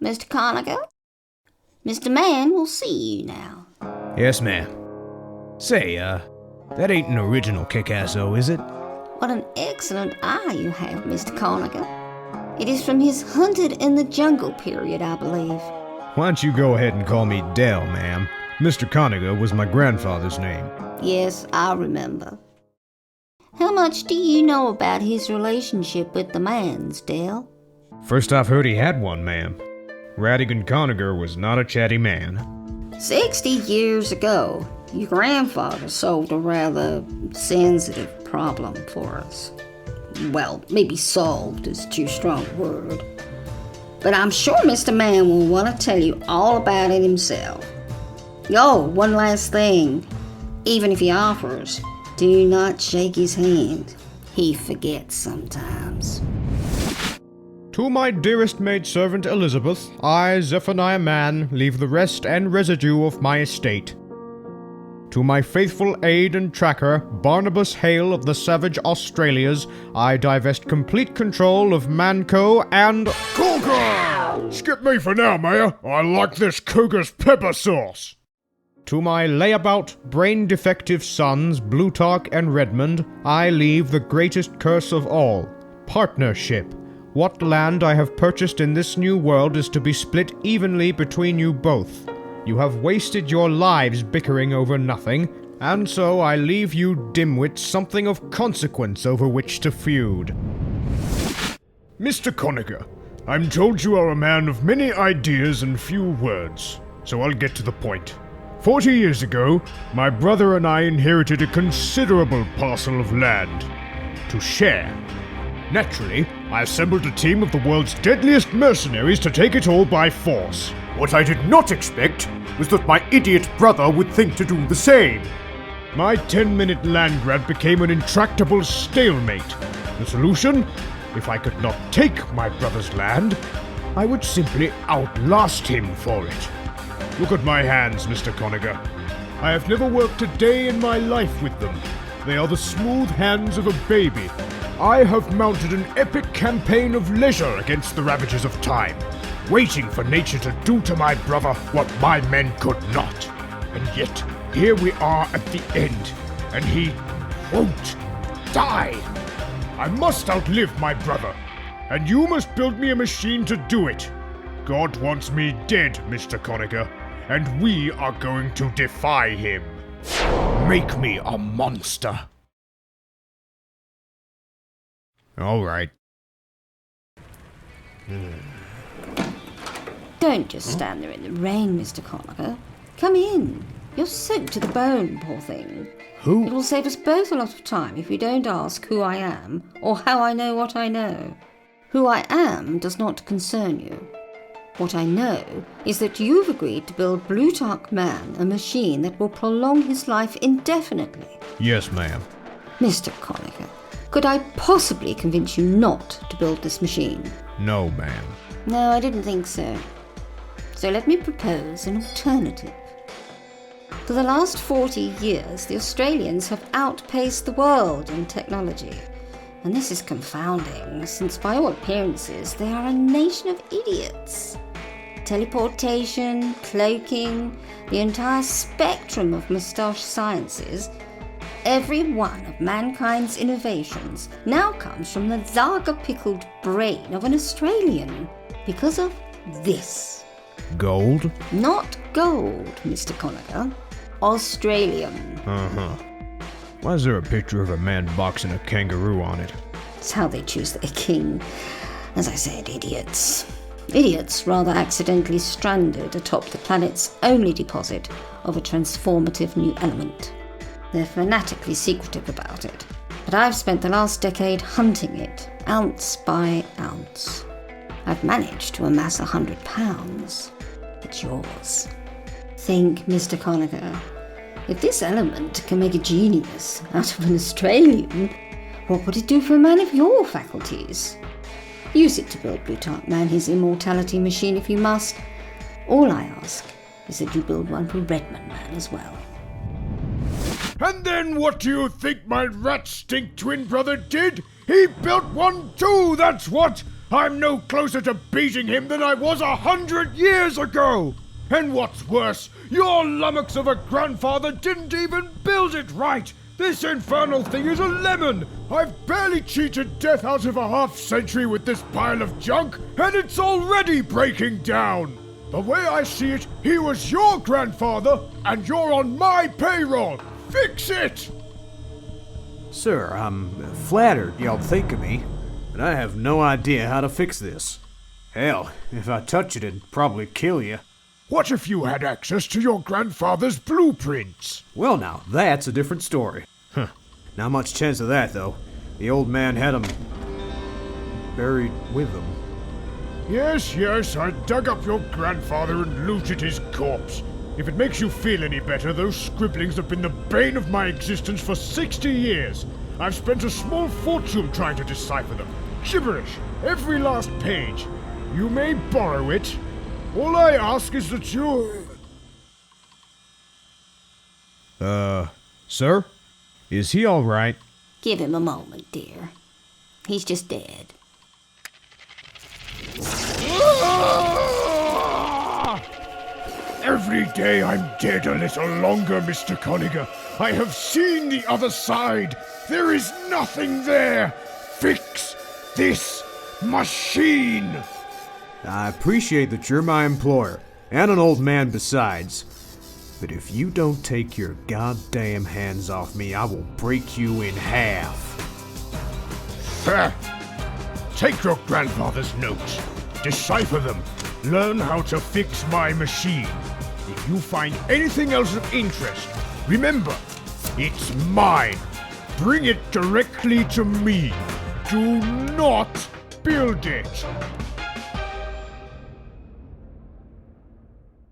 Mr. Conacher? Mr. Man will see you now. Yes, ma'am. Say, that ain't an original kick-ass, is it? What an excellent eye you have, Mr. Conacher. It is from his Hunted in the Jungle period, I believe. Why don't you go ahead and call me Dell, ma'am? Mr. Conacher was my grandfather's name. Yes, I remember. How much do you know about his relationship with the Mans, Dell? First I've heard he had one, ma'am. Radigan Conacher was not a chatty man. 60 years ago, your grandfather solved a rather sensitive problem for us. Well, maybe solved is too strong a word. But I'm sure Mr. Man will want to tell you all about it himself. Oh, one last thing. Even if he offers, do not shake his hand. He forgets sometimes. To my dearest maidservant Elizabeth, I, Zephaniah Mann, leave the rest and residue of my estate. To my faithful aide and tracker, Barnabas Hale of the Savage Australias, I divest complete control of Manco and... Cougar! Skip me for now, Mayor. I like this cougar's pepper sauce. To my layabout, brain-defective sons, Blutarch and Redmond, I leave the greatest curse of all, partnership. What land I have purchased in this new world is to be split evenly between you both. You have wasted your lives bickering over nothing, and so I leave you dimwits something of consequence over which to feud. Mr. Conacher, I'm told you are a man of many ideas and few words, so I'll get to the point. 40 years ago, my brother and I inherited a considerable parcel of land to share. Naturally, I assembled a team of the world's deadliest mercenaries to take it all by force. What I did not expect was that my idiot brother would think to do the same. My 10-minute land grab became an intractable stalemate. The solution? If I could not take my brother's land, I would simply outlast him for it. Look at my hands, Mr. Conacher. I have never worked a day in my life with them. They are the smooth hands of a baby. I have mounted an epic campaign of leisure against the ravages of time, waiting for nature to do to my brother what my men could not. And yet, here we are at the end, and he won't die. I must outlive my brother, and you must build me a machine to do it. God wants me dead, Mr. Conacher, and we are going to defy him. Make me a monster. All right. Don't just stand there in the rain, Mr. Conacher. Come in. You're soaked to the bone, poor thing. Who? It will save us both a lot of time if you don't ask who I am or how I know what I know. Who I am does not concern you. What I know is that you've agreed to build Blutarch Man a machine that will prolong his life indefinitely. Yes, ma'am. Mr. Conacher, could I possibly convince you not to build this machine? No, ma'am. No, I didn't think so. So let me propose an alternative. For the last 40 years, the Australians have outpaced the world in technology. And this is confounding, since by all appearances, they are a nation of idiots. Teleportation, cloaking, the entire spectrum of moustache sciences, every one of mankind's innovations now comes from the lager-pickled brain of an Australian because of this. Gold? Not gold, Mr. Conacher. Australian. Uh-huh. Why is there a picture of a man boxing a kangaroo on it? It's how they choose their king. As I said, idiots. Idiots rather accidentally stranded atop the planet's only deposit of a transformative new element. They're fanatically secretive about it, but I've spent the last decade hunting it, ounce by ounce. I've managed to amass £100. It's yours. Think, Mr. Conacher, if this element can make a genius out of an Australian, what would it do for a man of your faculties? Use it to build Blutarch Man his immortality machine if you must. All I ask is that you build one for Redmond Man as well. And then what do you think my rat-stink twin brother did? He built one too, that's what! I'm no closer to beating him than I was 100 years ago! And what's worse, your lummox of a grandfather didn't even build it right! This infernal thing is a lemon! I've barely cheated death out of a half-century with this pile of junk, and it's already breaking down! The way I see it, he was your grandfather, and you're on my payroll! Fix it! Sir, I'm flattered y'all think of me, but I have no idea how to fix this. Hell, if I touch it, it'd probably kill you. What if you had access to your grandfather's blueprints? Well now, that's a different story. Not much chance of that, though. The old man had 'em buried with him. Yes, I dug up your grandfather and looted his corpse. If it makes you feel any better, those scribblings have been the bane of my existence for 60 years. I've spent a small fortune trying to decipher them. Gibberish, every last page. You may borrow it. All I ask is that you... Sir? Is he all right? Give him a moment, dear. He's just dead. Every day I'm dead a little longer, Mr. Colliger. I have seen the other side. There is nothing there. Fix this machine. I appreciate that you're my employer, and an old man besides. But if you don't take your goddamn hands off me, I will break you in half. Take your grandfather's notes. Decipher them. Learn how to fix my machine. If you find anything else of interest, remember, it's mine. Bring it directly to me. Do not build it.